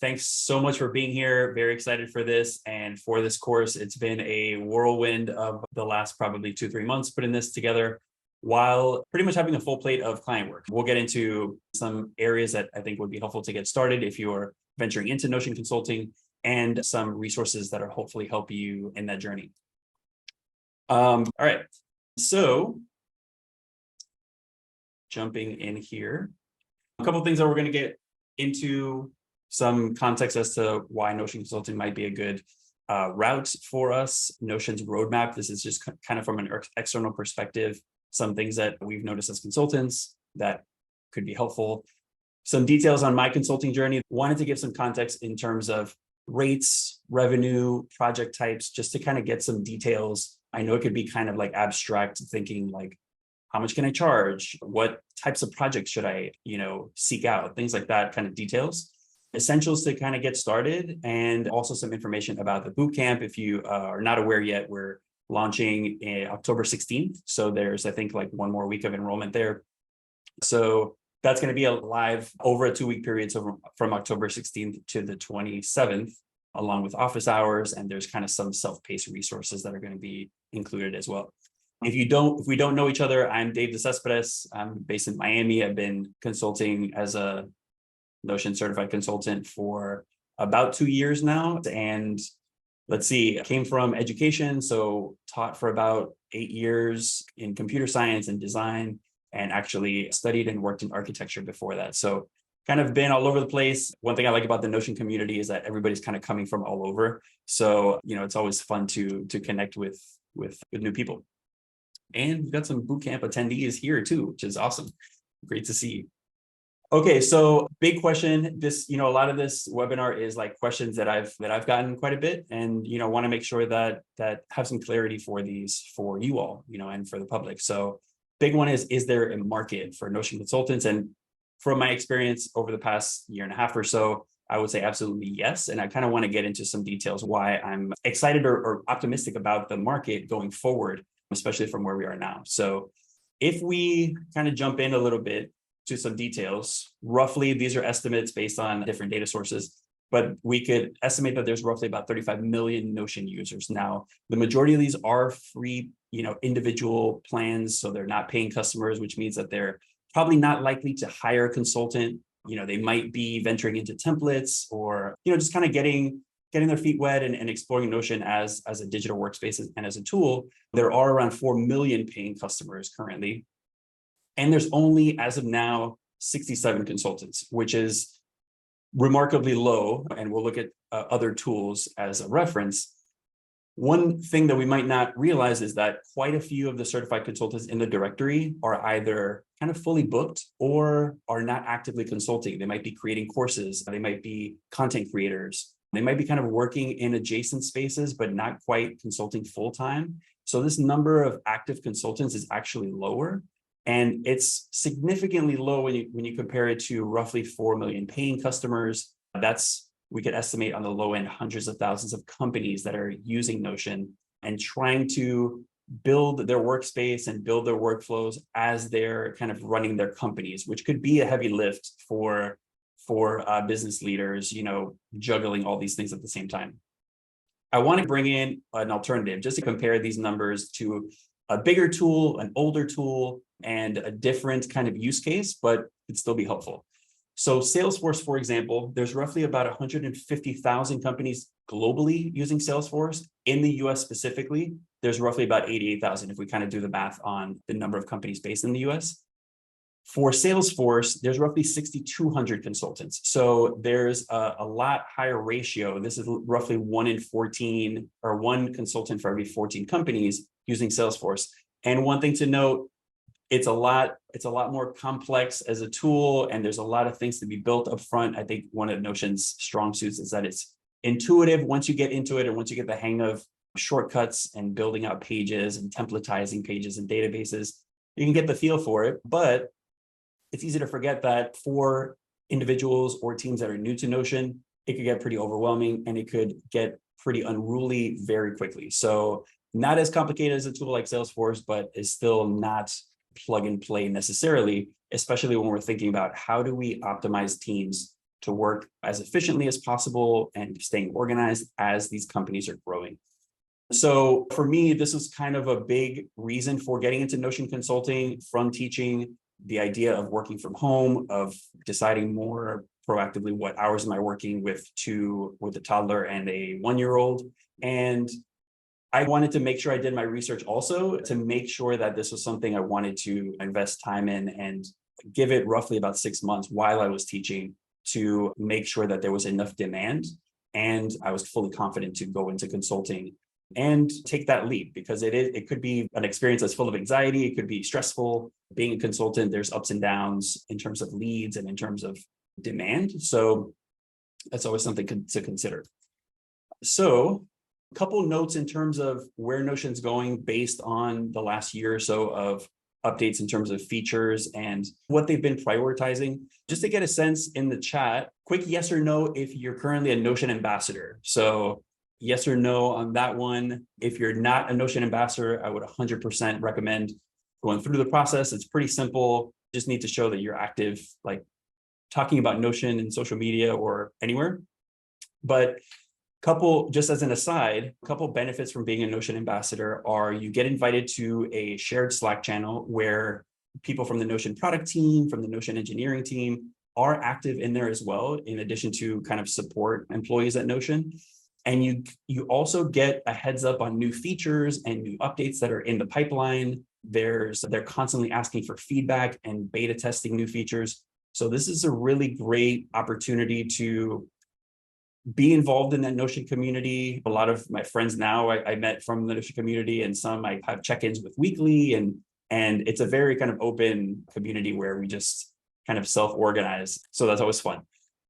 Thanks so much for being here. Very excited for this and for this course. It's been a whirlwind of the last probably 2-3 months putting this together while pretty much having a full plate of client work. We'll get into some areas that I think would be helpful to get started if you're venturing into Notion consulting, and some resources that are hopefully help you in that journey. All right, so jumping in here, a couple of things that we're going to get into, some context as to why Notion consulting might be a good route for us. Notion's roadmap. This is just kind of from an external perspective, some things that we've noticed as consultants that could be helpful. Some details on my consulting journey. Wanted to give some context in terms of rates, revenue, project types, just to kind of get some details. I know it could be kind of like abstract thinking, like how much can I charge? What types of projects should I, seek out? Things like that, kind of details. Essentials to kind of get started, and also some information about the bootcamp. If you are not aware yet, we're launching October 16th. So there's, I think, like one more week of enrollment there. So that's going to be live over a 2-week period. So from October 16th to the 27th, along with office hours. And there's kind of some self-paced resources that are going to be included as well. If we don't know each other, I'm Dave DeCespedes. I'm based in Miami. I've been consulting as a Notion certified consultant for about 2 years now. And let's see, I came from education. So taught for about 8 years in computer science and design, and actually studied and worked in architecture before that. So kind of been all over the place. One thing I like about the Notion community is that everybody's kind of coming from all over. So, it's always fun to connect with new people. And we've got some bootcamp attendees here too, which is awesome. Great to see. Okay, so big question. This, a lot of this webinar is like questions that I've gotten quite a bit, and want to make sure that have some clarity for these for you all, and for the public. So big one is there a market for Notion consultants? And from my experience over the past year and a half or so, I would say absolutely yes. And I kind of want to get into some details why I'm excited or optimistic about the market going forward, especially from where we are now. So if we kind of jump in a little bit to some details, roughly, these are estimates based on different data sources, but we could estimate that there's roughly about 35 million Notion users. Now, the majority of these are free, individual plans. So they're not paying customers, which means that they're probably not likely to hire a consultant. They might be venturing into templates or, just kind of getting their feet wet and exploring Notion as a digital workspace and as a tool. There are around 4 million paying customers currently. And there's only, as of now, 67 consultants, which is remarkably low. And we'll look at other tools as a reference. One thing that we might not realize is that quite a few of the certified consultants in the directory are either kind of fully booked or are not actively consulting. They might be creating courses. They might be content creators. They might be kind of working in adjacent spaces, but not quite consulting full time. So this number of active consultants is actually lower. And it's significantly low when you compare it to roughly 4 million paying customers. We could estimate on the low end hundreds of thousands of companies that are using Notion and trying to build their workspace and build their workflows as they're kind of running their companies, which could be a heavy lift for business leaders, juggling all these things at the same time. I want to bring in an alternative just to compare these numbers to a bigger tool, an older tool, and a different kind of use case, but it'd still be helpful. So Salesforce, for example, there's roughly about 150,000 companies globally using Salesforce. In the US specifically, there's roughly about 88,000 if we kind of do the math on the number of companies based in the US. For Salesforce, there's roughly 6,200 consultants. So there's a lot higher ratio. This is roughly 1 in 14 or 1 consultant for every 14 companies using Salesforce. And one thing to note, it's a lot more complex as a tool, and there's a lot of things to be built up front. I think one of Notion's strong suits is that it's intuitive once you get into it, and once you get the hang of shortcuts and building out pages and templatizing pages and databases, you can get the feel for it. But it's easy to forget that for individuals or teams that are new to Notion, it could get pretty overwhelming and it could get pretty unruly very quickly. So not as complicated as a tool like Salesforce, but is still not plug and play necessarily, especially when we're thinking about how do we optimize teams to work as efficiently as possible and staying organized as these companies are growing. So for me, this was kind of a big reason for getting into Notion consulting from teaching, the idea of working from home, of deciding more proactively what hours am I working with a toddler and a 1-year-old. And I wanted to make sure I did my research also to make sure that this was something I wanted to invest time in and give it roughly about 6 months while I was teaching to make sure that there was enough demand and I was fully confident to go into consulting and take that leap, because it could be an experience that's full of anxiety. It could be stressful. Being a consultant, there's ups and downs in terms of leads and in terms of demand. So that's always something to consider. So a couple notes in terms of where Notion's going based on the last year or so of updates in terms of features and what they've been prioritizing. Just to get a sense in the chat, quick yes or no if you're currently a Notion ambassador. So yes or no on that one. If you're not a Notion ambassador, I would 100% recommend going through the process. It's pretty simple. Just need to show that you're active, like talking about Notion in social media or anywhere. But just as an aside, a couple benefits from being a Notion ambassador are you get invited to a shared Slack channel where people from the Notion product team, from the Notion engineering team are active in there as well, in addition to kind of support employees at Notion. And you also get a heads up on new features and new updates that are in the pipeline. They're constantly asking for feedback and beta testing new features. So this is a really great opportunity to be involved in that Notion community. A lot of my friends now I met from the Notion community, and some I have check-ins with weekly, and it's a very kind of open community where we just kind of self-organize. So that's always fun.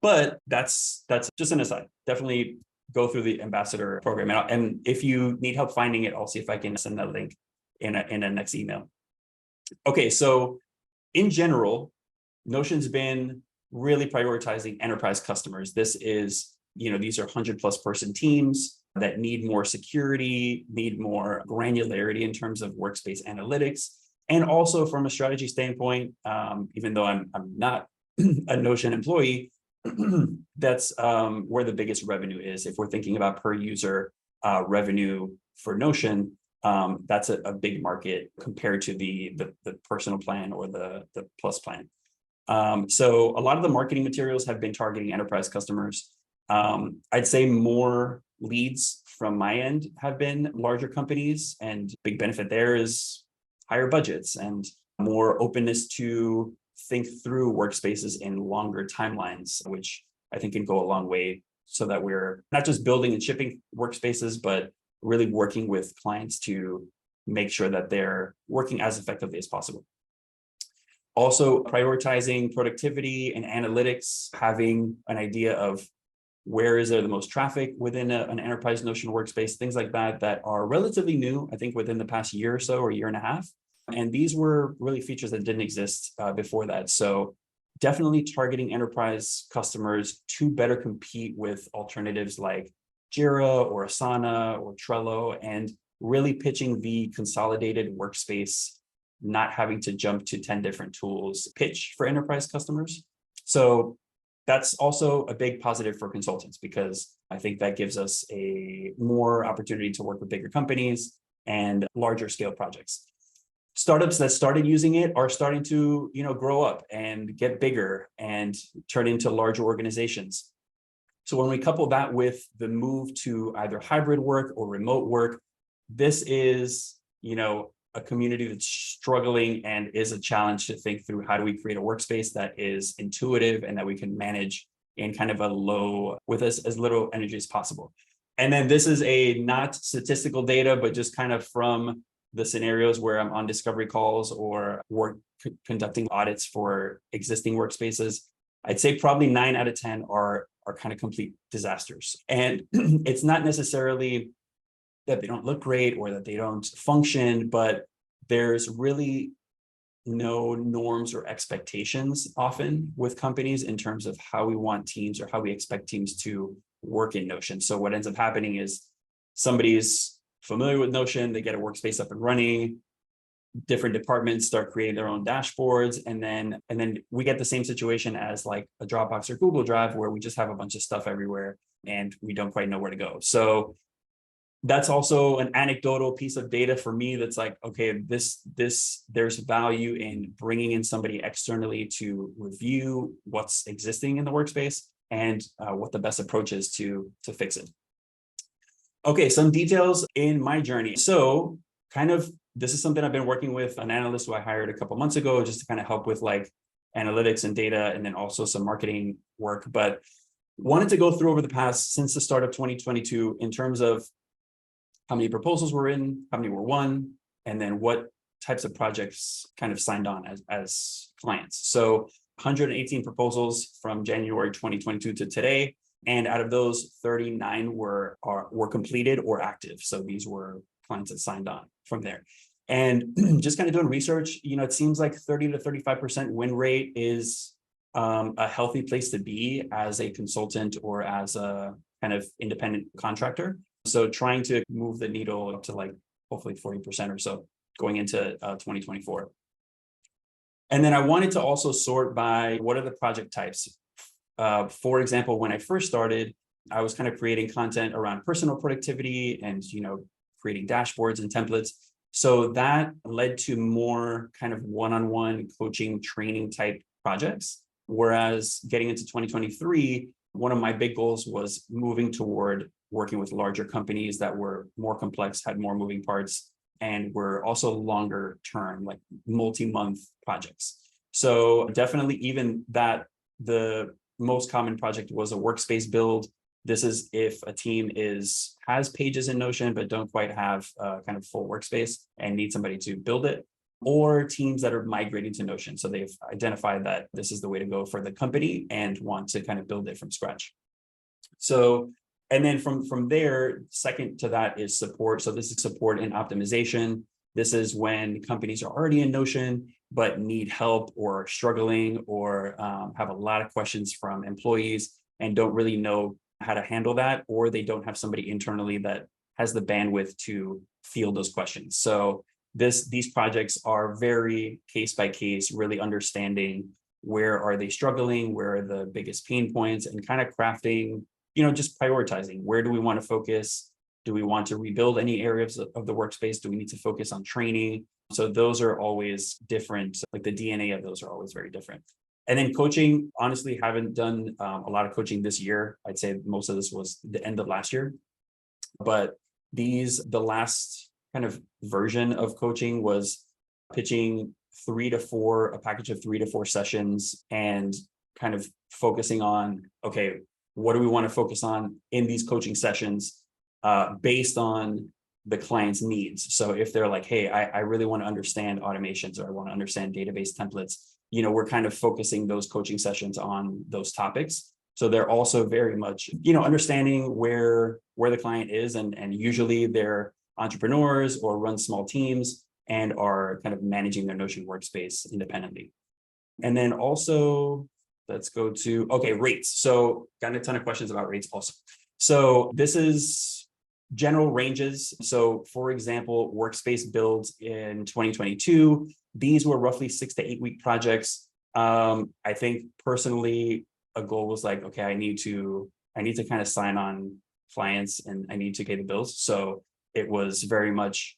But that's just an aside. Definitely go through the ambassador program. And if you need help finding it, I'll see if I can send that link in a next email. Okay, so in general, Notion's been really prioritizing enterprise customers. This is, these are 100+ person teams that need more security, need more granularity in terms of workspace analytics. And also from a strategy standpoint, even though I'm not a Notion employee, that's where the biggest revenue is. If we're thinking about per user revenue for Notion, that's a big market compared to the personal plan or the plus plan. So a lot of the marketing materials have been targeting enterprise customers. I'd say more leads from my end have been larger companies, and big benefit there is higher budgets and more openness to think through workspaces in longer timelines, which I think can go a long way so that we're not just building and shipping workspaces, but really working with clients to make sure that they're working as effectively as possible. Also, prioritizing productivity and analytics, having an idea of where is there the most traffic within an enterprise Notion workspace, things like that are relatively new, I think within the past year or so, or year and a half. And these were really features that didn't exist before that. So definitely targeting enterprise customers to better compete with alternatives like Jira or Asana or Trello, and really pitching the consolidated workspace, not having to jump to 10 different tools pitch for enterprise customers. So that's also a big positive for consultants, because I think that gives us a more opportunity to work with bigger companies and larger scale projects. Startups that started using it are starting to, grow up and get bigger and turn into larger organizations. So when we couple that with the move to either hybrid work or remote work, this is, a community that's struggling and is a challenge to think through how do we create a workspace that is intuitive and that we can manage in kind of with as little energy as possible. And then this is not statistical data, but just kind of from the scenarios where I'm on discovery calls or conducting audits for existing workspaces. I'd say probably 9 out of 10 are kind of complete disasters. And it's not necessarily that they don't look great or that they don't function, but there's really no norms or expectations often with companies in terms of how we want teams or how we expect teams to work in Notion. So what ends up happening is somebody's familiar with Notion, they get a workspace up and running, different departments start creating their own dashboards, and then we get the same situation as like a Dropbox or Google Drive, where we just have a bunch of stuff everywhere and we don't quite know where to go. So that's also an anecdotal piece of data for me that's like, okay, there's value in bringing in somebody externally to review what's existing in the workspace and what the best approach is to fix it. Okay, some details in my journey. So kind of, this is something I've been working with an analyst who I hired a couple months ago, just to kind of help with like analytics and data, and then also some marketing work. But wanted to go through over the past, since the start of 2022, in terms of how many proposals were in, how many were won, and then what types of projects kind of signed on as clients. So 118 proposals from January 2022 to today. And out of those, 39 were completed or active. So these were clients that signed on from there. And just kind of doing research, it seems like 30 to 35% win rate is a healthy place to be as a consultant or as a kind of independent contractor. So trying to move the needle up to like hopefully 40% or so going into 2024. And then I wanted to also sort by what are the project types. For example, when I first started, I was kind of creating content around personal productivity and, creating dashboards and templates. So that led to more kind of one-on-one coaching training type projects. Whereas getting into 2023, one of my big goals was moving toward working with larger companies that were more complex, had more moving parts, and were also longer term, like multi-month projects. So definitely even that, the most common project was a workspace build. This is if a team has pages in Notion, but don't quite have kind of full workspace and need somebody to build it, or teams that are migrating to Notion. So they've identified that this is the way to go for the company and want to kind of build it from scratch. So, and then from there, second to that is support. So this is support and optimization. This is when companies are already in Notion, but need help or are struggling or have a lot of questions from employees and don't really know how to handle that, or they don't have somebody internally that has the bandwidth to field those questions. So these projects are very case by case, really understanding where are they struggling, where are the biggest pain points, and kind of crafting, just prioritizing, where do we want to focus? Do we want to rebuild any areas of the workspace? Do we need to focus on training? So those are always different, like the DNA of those are always very different. And then coaching, honestly, haven't done a lot of coaching this year. I'd say most of this was the end of last year. But the last kind of version of coaching was pitching a package of 3 to 4 sessions and kind of focusing on, okay, what do we want to focus on in these coaching sessions based on the client's needs. So if they're like, hey, I really want to understand automations, or I want to understand database templates, we're kind of focusing those coaching sessions on those topics. So they're also very much, understanding where the client is, and usually they're entrepreneurs or run small teams and are kind of managing their Notion workspace independently. And then also, let's go to, okay, rates. So got a ton of questions about rates also. So this is general ranges. So for example, workspace builds in 2022, these were roughly 6 to 8 week projects. I think personally, a goal was like, okay, I need to kind of sign on clients and I need to pay the bills. So it was very much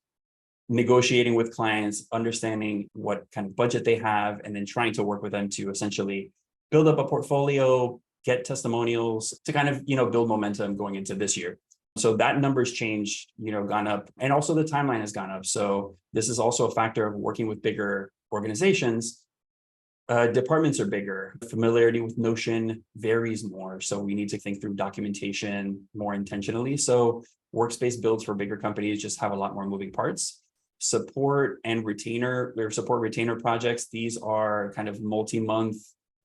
negotiating with clients, understanding what kind of budget they have, and then trying to work with them to essentially build up a portfolio, get testimonials to kind of, build momentum going into this year. So that number's changed, gone up, and also the timeline has gone up. So this is also a factor of working with bigger organizations. Departments are bigger. Familiarity with Notion varies more. So we need to think through documentation more intentionally. So workspace builds for bigger companies just have a lot more moving parts. Support retainer projects. These are kind of multi-month,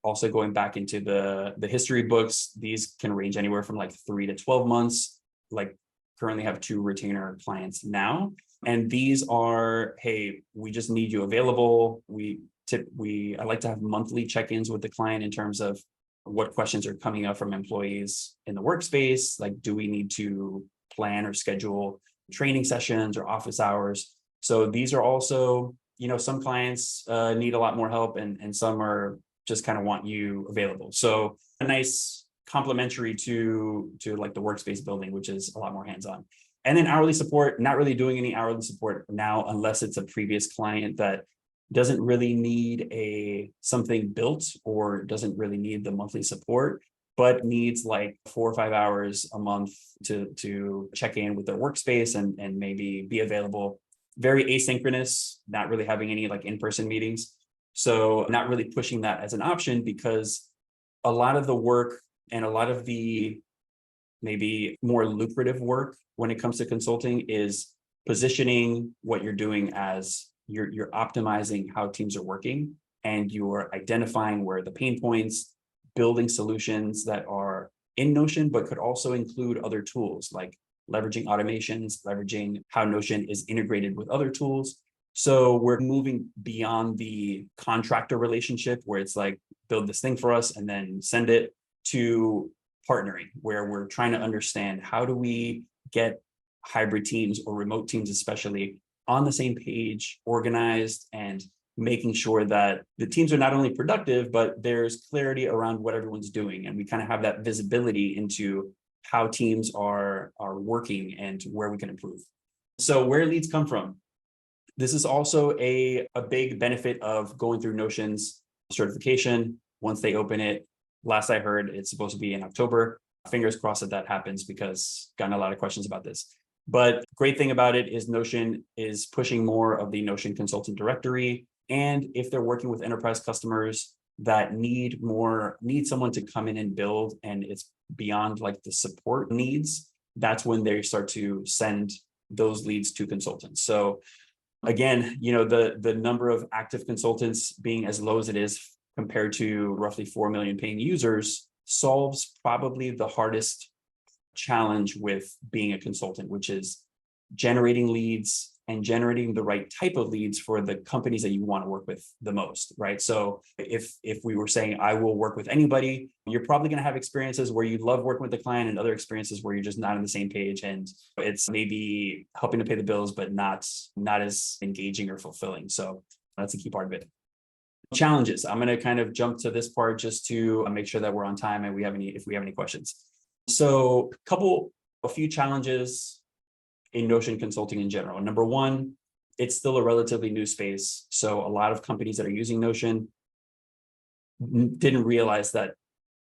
also going back into the history books. These can range anywhere from like 3 to 12 months. Like currently have 2 retainer clients now. And these are, hey, we just need you available. I like to have monthly check-ins with the client in terms of what questions are coming up from employees in the workspace. Like, do we need to plan or schedule training sessions or office hours? So these are also some clients need a lot more help, and some are just kind of want you available. So a nice complementary to like the workspace building, which is a lot more hands-on. And then hourly support, not really doing any hourly support now, unless it's a previous client that doesn't really need something built or doesn't really need the monthly support, but needs like 4 or 5 hours a month to check in with their workspace and maybe be available. Very asynchronous, not really having any like in-person meetings. So not really pushing that as an option, because a lot of the work and a lot of the maybe more lucrative work when it comes to consulting is positioning what you're doing as you're optimizing how teams are working, and you're identifying where the pain points, building solutions that are in Notion, but could also include other tools like leveraging automations, leveraging how Notion is integrated with other tools. So we're moving beyond the contractor relationship where it's like, build this thing for us and then send it, to partnering, where we're trying to understand how do we get hybrid teams or remote teams especially on the same page, organized, and making sure that the teams are not only productive, but there's clarity around what everyone's doing. And we kind of have that visibility into how teams are working and where we can improve. So where leads come from. This is also a big benefit of going through Notion's certification. Once they open it, last I heard, it's supposed to be in October. Fingers crossed that happens, because gotten a lot of questions about this. But great thing about it is Notion is pushing more of the Notion consultant directory. And if they're working with enterprise customers that need someone to come in and build, and it's beyond like the support needs, that's when they start to send those leads to consultants. So again, the number of active consultants being as low as it is compared to roughly 4 million paying users solves probably the hardest challenge with being a consultant, which is generating leads and generating the right type of leads for the companies that you want to work with the most, right? So if we were saying, I will work with anybody, you're probably going to have experiences where you love working with the client, and other experiences where you're just not on the same page, and it's maybe helping to pay the bills, but not as engaging or fulfilling. So that's a key part of it. Challenges. I'm going to kind of jump to this part just to make sure that we're on time and if we have any questions. So a few challenges in Notion consulting in general. Number one, it's still a relatively new space. So a lot of companies that are using Notion didn't realize that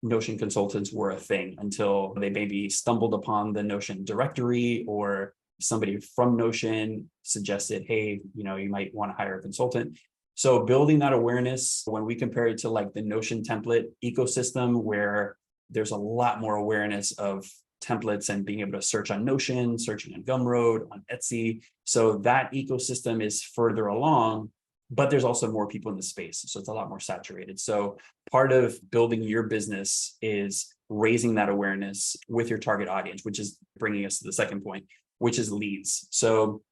Notion consultants were a thing until they maybe stumbled upon the Notion directory, or somebody from Notion suggested, hey, you might want to hire a consultant. So building that awareness, when we compare it to like the Notion template ecosystem, where there's a lot more awareness of templates and being able to search on Notion, searching on Gumroad, on Etsy. So that ecosystem is further along, but there's also more people in the space. So it's a lot more saturated. So part of building your business is raising that awareness with your target audience, which is bringing us to the second point, which is leads. So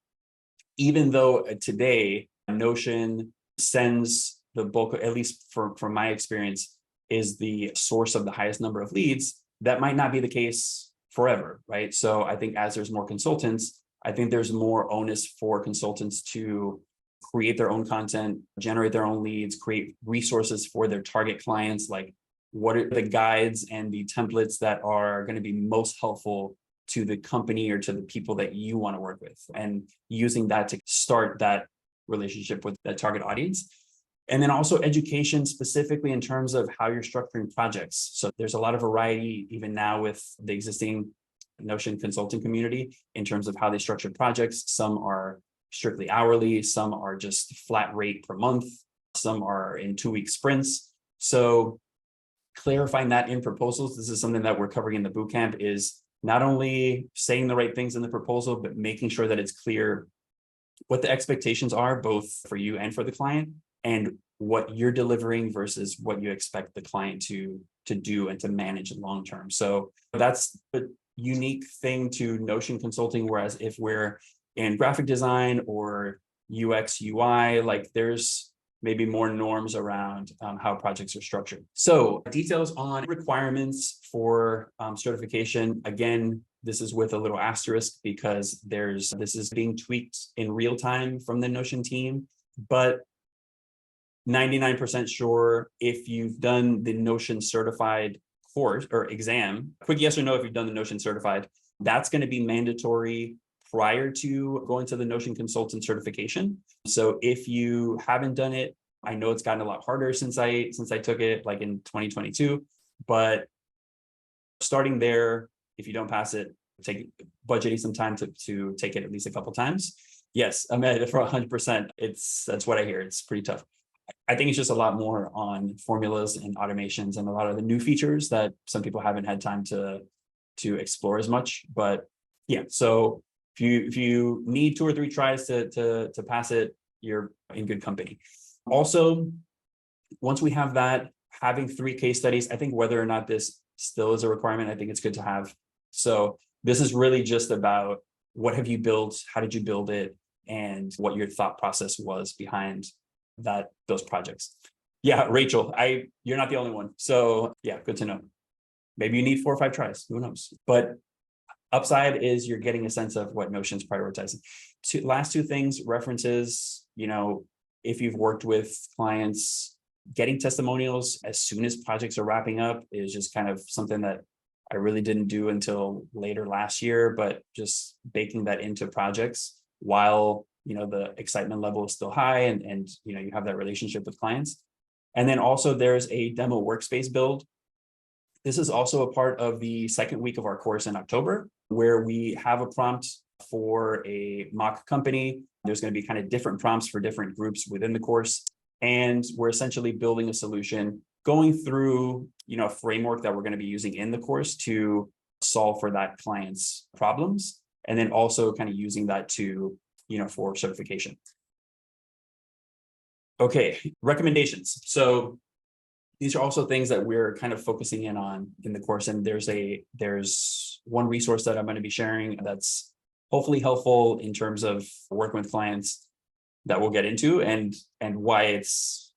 even though today Notion sends the bulk, at least from my experience, is the source of the highest number of leads, that might not be the case forever, right? So I think as there's more consultants, I think there's more onus for consultants to create their own content, generate their own leads, create resources for their target clients. Like, what are the guides and the templates that are going to be most helpful to the company or to the people that you want to work with, and using that to start that relationship with that target audience. And then also education, specifically in terms of how you're structuring projects. So there's a lot of variety even now with the existing Notion consulting community in terms of how they structure projects. Some are strictly hourly, some are just flat rate per month, some are in 2-week sprints. So clarifying that in proposals, this is something that we're covering in the bootcamp, is not only saying the right things in the proposal, but making sure that it's clear what the expectations are, both for you and for the client, and what you're delivering versus what you expect the client to do and to manage long term. So that's a unique thing to Notion consulting. Whereas if we're in graphic design or UX, UI, like there's maybe more norms around how projects are structured. So details on requirements for certification. Again, this is with a little asterisk, because this is being tweaked in real time from the Notion team. But 99% sure if you've done the Notion certified course or exam, quick yes or no if you've done the Notion certified, that's going to be mandatory prior to going to the Notion consultant certification. So if you haven't done it, I know it's gotten a lot harder since I took it like in 2022, but starting there, if you don't pass it, take budgeting some time to take it at least a couple times. Yes, I'm at it for 100%. That's what I hear. It's pretty tough. I think it's just a lot more on formulas and automations and a lot of the new features that some people haven't had time to explore as much. But yeah, so if you need 2 or 3 tries to pass it, you're in good company. Also, once we have that, having 3 case studies, I think whether or not this still is a requirement, I think it's good to have. So this is really just about what have you built, how did you build it, and what your thought process was behind those projects. Yeah, Rachel, you're not the only one. So yeah, good to know. Maybe you need 4 or 5 tries, who knows? But upside is you're getting a sense of what Notion's prioritizing. Last 2 things, references, if you've worked with clients, getting testimonials as soon as projects are wrapping up is just kind of something that I really didn't do until later last year, but just baking that into projects while the excitement level is still high and you have that relationship with clients. And then also there's a demo workspace build. This is also a part of the second week of our course in October, where we have a prompt for a mock company. There's going to be kind of different prompts for different groups within the course. And we're essentially building a solution, going through, a framework that we're going to be using in the course to solve for that client's problems. And then also kind of using that to, for certification. Okay, recommendations. So these are also things that we're kind of focusing in on in the course. And there's one resource that I'm going to be sharing that's hopefully helpful in terms of working with clients that we'll get into and why it's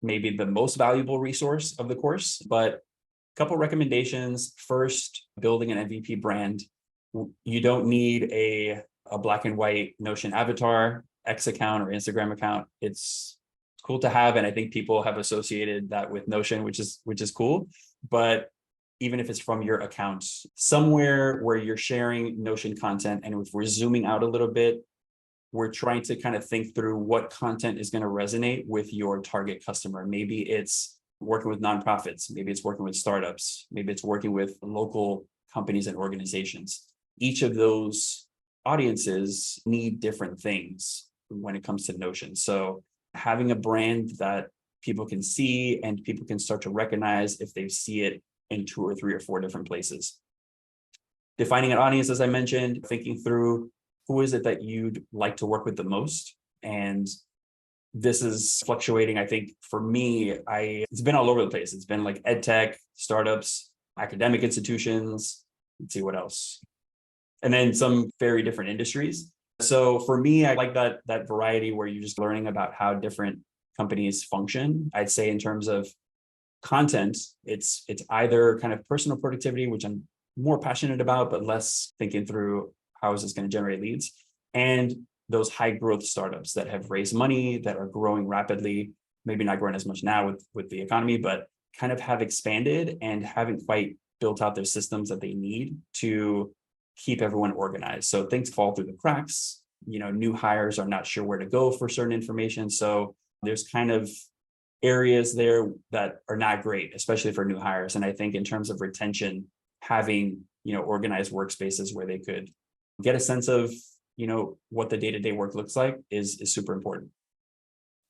maybe the most valuable resource of the course. But a couple recommendations. First, building an MVP brand. You don't need a black and white Notion avatar, X account, or Instagram account. It's cool to have, and I think people have associated that with Notion, which is cool. But even if it's from your account, somewhere where you're sharing Notion content, and if we're zooming out a little bit, we're trying to kind of think through what content is going to resonate with your target customer. Maybe it's working with nonprofits, maybe it's working with startups, maybe it's working with local companies and organizations. Each of those audiences need different things when it comes to Notion. So having a brand that people can see and people can start to recognize if they see it in 2 or 3 or 4 different places. Defining an audience, as I mentioned, thinking through who is it that you'd like to work with the most. And this is fluctuating. I think for me, it's been all over the place. It's been like ed tech, startups, academic institutions. Let's see what else. And then some very different industries. So for me, I like that variety where you're just learning about how different companies function. I'd say in terms of content, it's either kind of personal productivity, which I'm more passionate about, but less thinking through how is this going to generate leads, and those high growth startups that have raised money, that are growing rapidly, maybe not growing as much now with the economy, but kind of have expanded and haven't quite built out their systems that they need to keep everyone organized. So things fall through the cracks. New hires are not sure where to go for certain information. So there's kind of areas there that are not great, especially for new hires. And I think in terms of retention, having, organized workspaces where they could get a sense of, what the day-to-day work looks like is super important.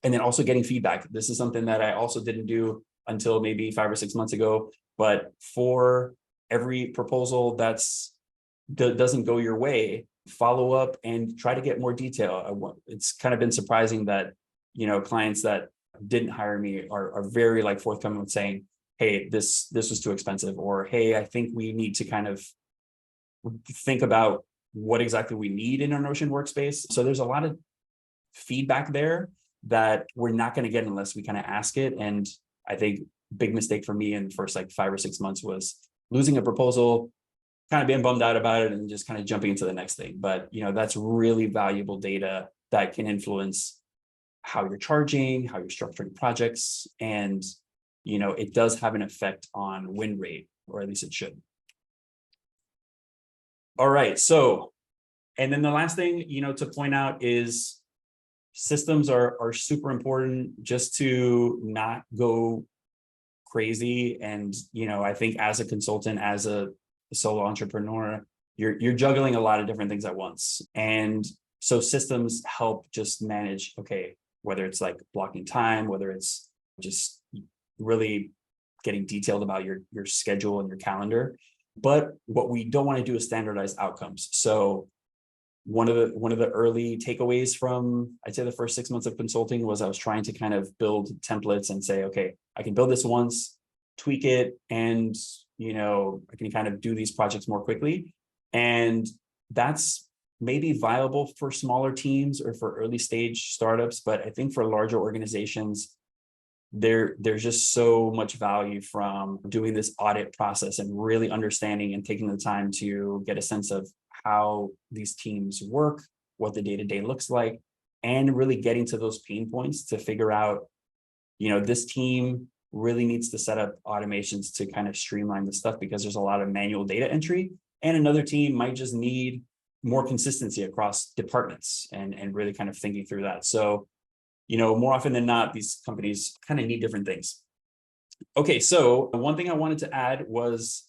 And then also getting feedback. This is something that I also didn't do until maybe 5 or 6 months ago, but for every proposal that doesn't go your way, follow up and try to get more detail. It's kind of been surprising that, clients that didn't hire me are very forthcoming with saying, hey, this was too expensive, or hey, I think we need to kind of think about what exactly we need in our Notion workspace. So there's a lot of feedback there that we're not going to get unless we kind of ask it. And I think big mistake for me in the first 5 or 6 months was losing a proposal, kind of being bummed out about it, and just kind of jumping into the next thing. But that's really valuable data that can influence how you're charging, how you're structuring projects, and it does have an effect on win rate, or at least it should. All right, so, and then the last thing, to point out is systems are super important, just to not go crazy. And, I think as a consultant, as a solo entrepreneur, you're juggling a lot of different things at once. And so systems help just manage, okay, whether it's like blocking time, whether it's just really getting detailed about your schedule and your calendar. But what we don't want to do is standardize outcomes. So one of the early takeaways from, I'd say, the first 6 months of consulting was I was trying to kind of build templates and say, okay, I can build this once, tweak it, and I can kind of do these projects more quickly. And that's maybe viable for smaller teams or for early stage startups, but I think for larger organizations, there's just so much value from doing this audit process and really understanding and taking the time to get a sense of how these teams work, what the day-to-day looks like, and really getting to those pain points to figure out, this team really needs to set up automations to kind of streamline the stuff, because there's a lot of manual data entry, and another team might just need more consistency across departments and really kind of thinking through that. So, more often than not, these companies kind of need different things. Okay, so one thing I wanted to add was,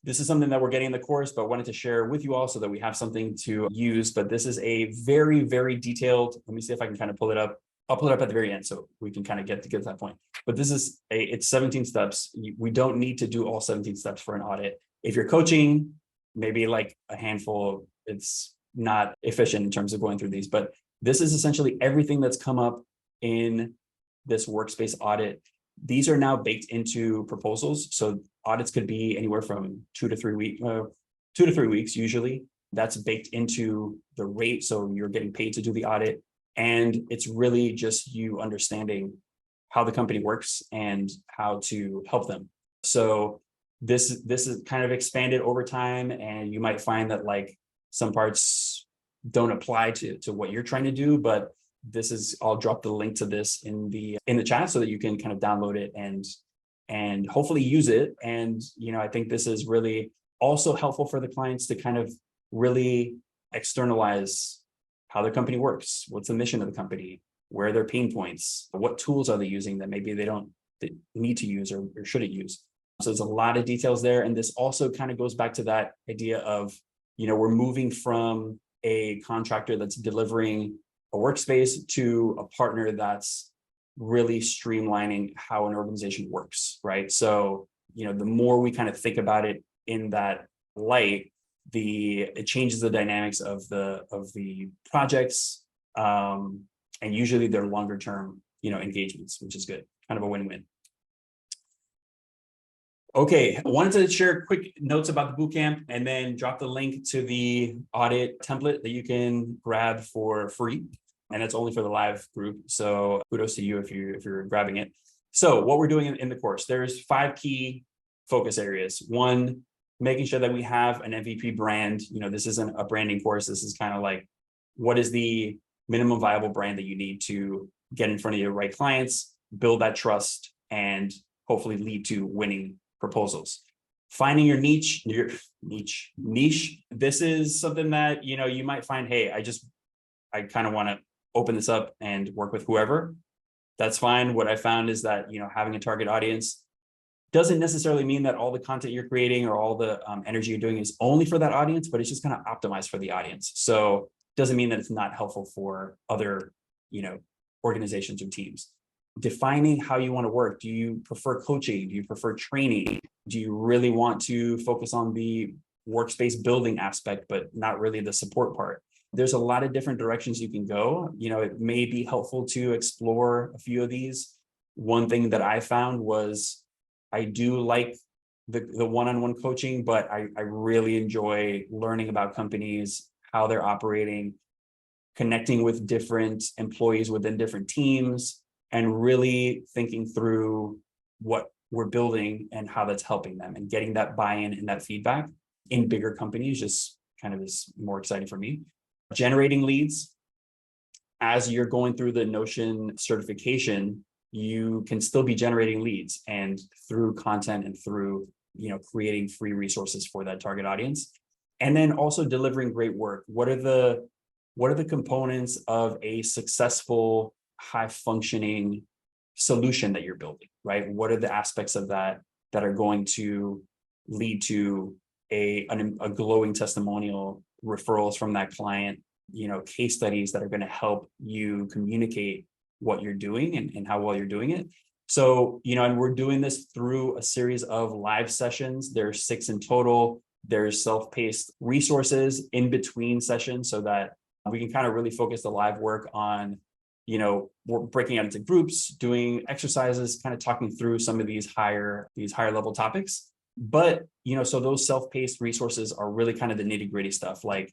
this is something that we're getting in the course, but wanted to share with you all so that we have something to use. But this is a very, very detailed, let me see if I can kind of pull it up. I'll pull it up at the very end so we can kind of get to that point. But this is it's 17 steps. We don't need to do all 17 steps for an audit. If you're coaching, maybe like a handful, it's not efficient in terms of going through these, but this is essentially everything that's come up in this workspace audit. These are now baked into proposals. So audits could be anywhere from 2 to 3 weeks usually. That's baked into the rate. So you're getting paid to do the audit. And it's really just you understanding how the company works and how to help them. So this is kind of expanded over time, and you might find that like some parts don't apply to what you're trying to do, but I'll drop the link to this in the chat so that you can kind of download it and hopefully use it. And, I think this is really also helpful for the clients to kind of really externalize how their company works. What's the mission of the company? Where are their pain points? What tools are they using that maybe they need to use or shouldn't use? So there's a lot of details there. And this also kind of goes back to that idea of, we're moving from a contractor that's delivering a workspace to a partner that's really streamlining how an organization works, right? So, the more we kind of think about it in that light, it changes the dynamics of the projects, and usually they're longer term, engagements, which is good, kind of a win-win. Okay, I wanted to share quick notes about the bootcamp and then drop the link to the audit template that you can grab for free. And it's only for the live group. So kudos to you if you're grabbing it. So what we're doing in the course, there's 5 key focus areas. 1, making sure that we have an MVP brand. This isn't a branding course. This is kind of like, what is the minimum viable brand that you need to get in front of your right clients, build that trust, and hopefully lead to winning proposals. Finding your niche. This is something that, you might find, hey, I kind of want to open this up and work with whoever. That's fine. What I found is that, having a target audience doesn't necessarily mean that all the content you're creating or all the energy you're doing is only for that audience, but it's just kind of optimized for the audience. So it doesn't mean that it's not helpful for other, organizations or teams. Defining how you want to work. Do you prefer coaching? Do you prefer training? Do you really want to focus on the workspace building aspect, but not really the support part? There's a lot of different directions you can go. It may be helpful to explore a few of these. One thing that I found was I do like the one-on-one coaching, but I really enjoy learning about companies, how they're operating, connecting with different employees within different teams, and really thinking through what we're building and how that's helping them, and getting that buy-in and that feedback in bigger companies just kind of is more exciting for me. Generating leads. as you're going through the Notion certification, you can still be generating leads and through content and through, creating free resources for that target audience. And then also delivering great work. What are the components of a successful, high functioning solution that you're building, right? What are the aspects of that are going to lead to a glowing testimonial, referrals from that client, case studies that are going to help you communicate what you're doing and how well you're doing it. So, and we're doing this through a series of live sessions. There's 6 in total. There's self-paced resources in between sessions so that we can kind of really focus the live work on, we're breaking out into groups, doing exercises, kind of talking through some of these higher level topics. But, so those self-paced resources are really kind of the nitty-gritty stuff, like,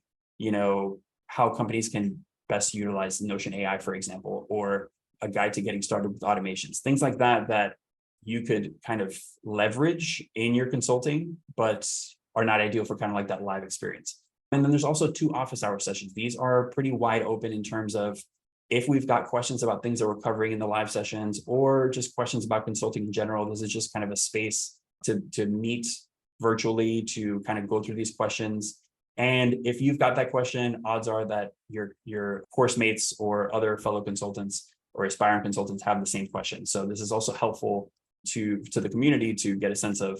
how companies can best utilize Notion AI, for example, or a guide to getting started with automations, things like that, that you could kind of leverage in your consulting, but are not ideal for kind of like that live experience. And then there's also 2 office hour sessions. These are pretty wide open in terms of if we've got questions about things that we're covering in the live sessions or just questions about consulting in general. This is just kind of a space to meet virtually, to kind of go through these questions. And if you've got that question, odds are that your course mates or other fellow consultants or aspiring consultants have the same question. So this is also helpful to the community to get a sense of,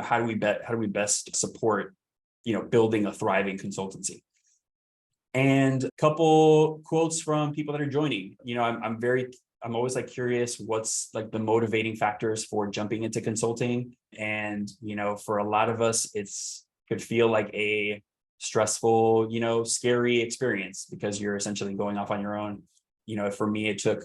how do we best support, building a thriving consultancy. And a couple quotes from people that are joining. I'm always like curious what's like the motivating factors for jumping into consulting. And, for a lot of us, could feel like a stressful, scary experience because you're essentially going off on your own. For me, it took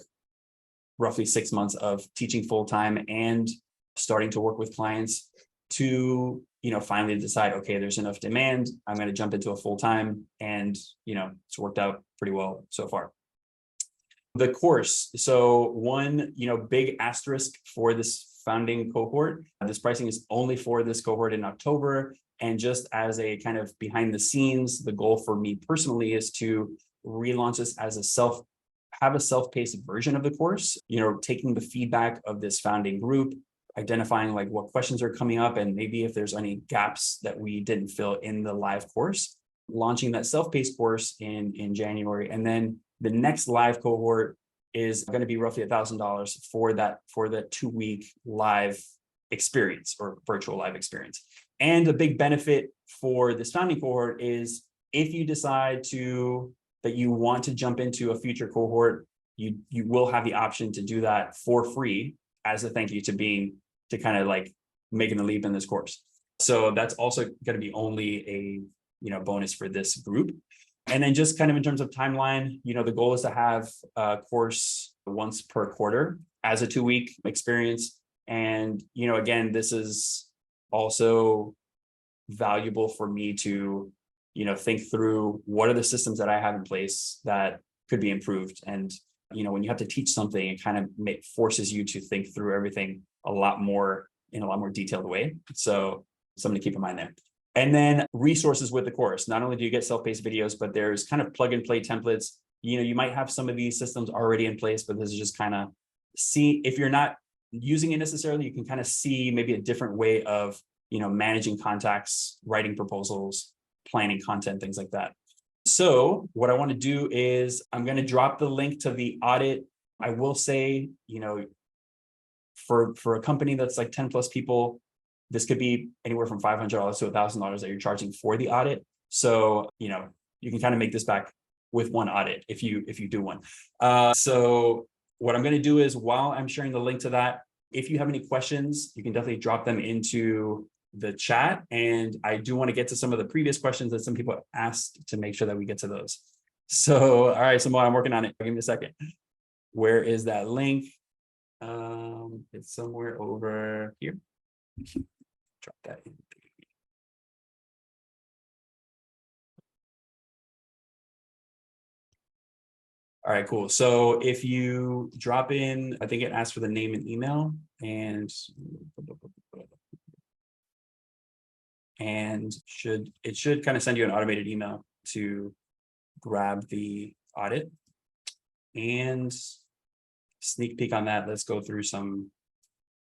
roughly 6 months of teaching full-time and starting to work with clients to, finally decide, okay, there's enough demand. I'm going to jump into a full-time, and, it's worked out pretty well so far. The course. So one, big asterisk for this founding cohort, this pricing is only for this cohort in October. And just as a kind of behind the scenes, the goal for me personally is to relaunch this as have a self-paced version of the course, taking the feedback of this founding group, identifying like what questions are coming up and maybe if there's any gaps that we didn't fill in the live course, launching that self-paced course in January. And then the next live cohort is going to be roughly $1,000 for the 2-week live experience or virtual live experience. And the big benefit for this founding cohort is if you decide that you want to jump into a future cohort, you will have the option to do that for free as a thank you to kind of like making the leap in this course. So that's also going to be only a bonus for this group. And then just kind of in terms of timeline, the goal is to have a course once per quarter as a 2-week experience. And, again, this is also valuable for me to, think through what are the systems that I have in place that could be improved. And, when you have to teach something, it kind of forces you to think through everything in a lot more detailed way. So something to keep in mind there. And then resources with the course. Not only do you get self-paced videos, but there's kind of plug and play templates. You might have some of these systems already in place, but this is just kind of see if you're not using it necessarily, you can kind of see maybe a different way of, managing contacts, writing proposals, planning content, things like that. So what I want to do is I'm going to drop the link to the audit. I will say, for a company that's like 10 plus people, this could be anywhere from $500 to $1,000 that you're charging for the audit. So, you can kind of make this back with one audit if you do one. So what I'm going to do is while I'm sharing the link to that, if you have any questions, you can definitely drop them into the chat. And I do want to get to some of the previous questions that some people asked to make sure that we get to those. So, all right, Simone, I'm working on it. Give me a second. Where is that link? It's somewhere over here. Drop that in. All right, cool. So if you drop in, I think it asks for the name and email, and it should kind of send you an automated email to grab the audit. And sneak peek on that, let's go through some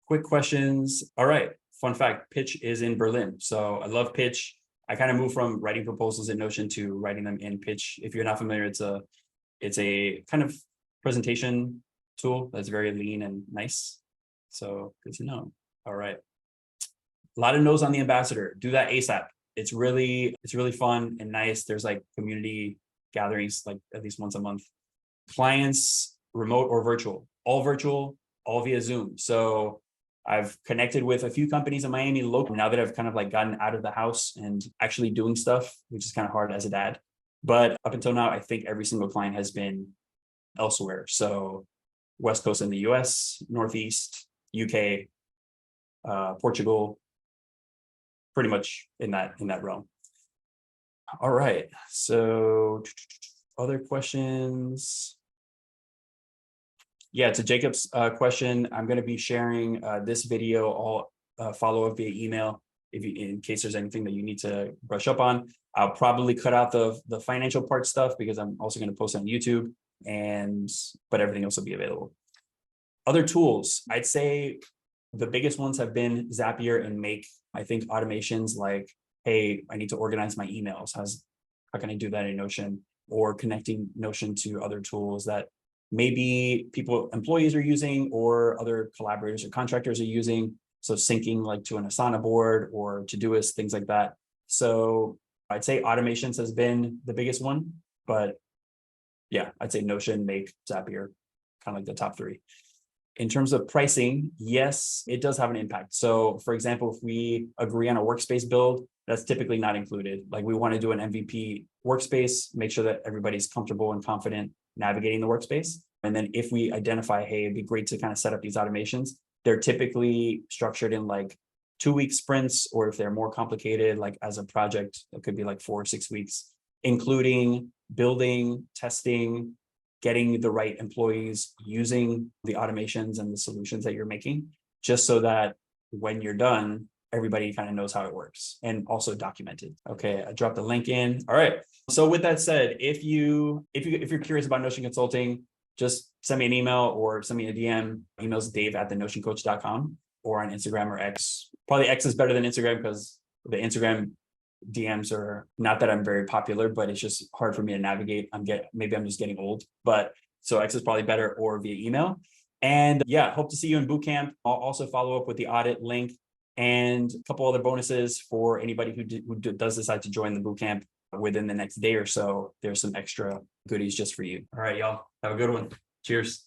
quick questions. All right, fun fact, Pitch is in Berlin. So I love Pitch. I kind of moved from writing proposals in Notion to writing them in Pitch. If you're not familiar, it's a kind of presentation tool that's very lean and nice. So good to know. All right. A lot of no's on the ambassador. Do that ASAP. It's really fun and nice. There's like community gatherings like at least once a month. Clients, remote or virtual, all via Zoom. So I've connected with a few companies in Miami local now that I've kind of like gotten out of the house and actually doing stuff, which is kind of hard as a dad. But up until now, I think every single client has been elsewhere. So West Coast in the US, Northeast, UK, Portugal, pretty much in that realm. All right. So other questions. Yeah, to Jacob's question, I'm going to be sharing this video. I'll follow up via email in case there's anything that you need to brush up on. I'll probably cut out the financial part stuff because I'm also going to post it on YouTube, but everything else will be available. Other tools, I'd say the biggest ones have been Zapier and Make. I think automations like, hey, I need to organize my emails. How can I do that in Notion? Or connecting Notion to other tools that maybe employees are using or other collaborators or contractors are using. So syncing like to an Asana board or Todoist, things like that. So I'd say automations has been the biggest one, but yeah, I'd say Notion, Make, Zapier, kind of like the top three. In terms of pricing, yes, it does have an impact. So for example, if we agree on a workspace build, that's typically not included. Like we want to do an MVP workspace, make sure that everybody's comfortable and confident navigating the workspace. And then if we identify, hey, it'd be great to kind of set up these automations, they're typically structured in like 2-week sprints, or if they're more complicated, like as a project, it could be like 4 or 6 weeks, including building, testing, getting the right employees using the automations and the solutions that you're making, just so that when you're done, everybody kind of knows how it works and also documented. Okay, I dropped the link in. All right. So with that said, if you're curious about Notion Consulting, just send me an email or send me a DM. Email's dave@thenotioncoach.com or on Instagram or X. Probably X is better than Instagram because the Instagram DMs are not that I'm very popular, but it's just hard for me to navigate. Maybe I'm just getting old, but so X is probably better or via email. And yeah, hope to see you in bootcamp. I'll also follow up with the audit link and a couple other bonuses for anybody who does decide to join the bootcamp within the next day or so. There's some extra goodies just for you. All right, y'all, have a good one. Cheers.